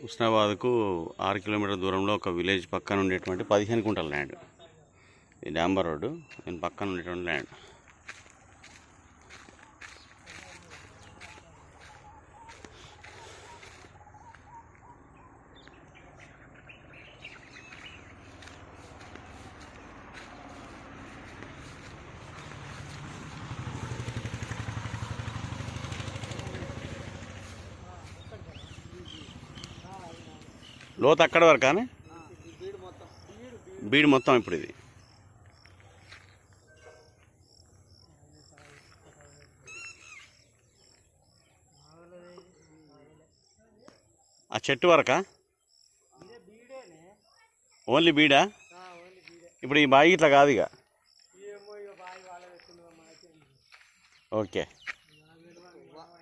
హుస్నాబాద్కు 6 కిలోమీటర్ల దూరంలో ఒక విలేజ్ పక్కన ఉండేటువంటి 15 గుంటల ల్యాండ్. ఇది డాంబర్ రోడ్డు, దీని పక్కన ఉండేటువంటి ల్యాండ్. లోతు అక్కడ వరకు కానీ బీడు మొత్తం. ఇప్పుడు ఇది ఆ చెట్టు వరకా? ఓన్లీ బీడా? ఇప్పుడు ఈ బాయి ఇట్లా కాదు ఇక. ఓకే.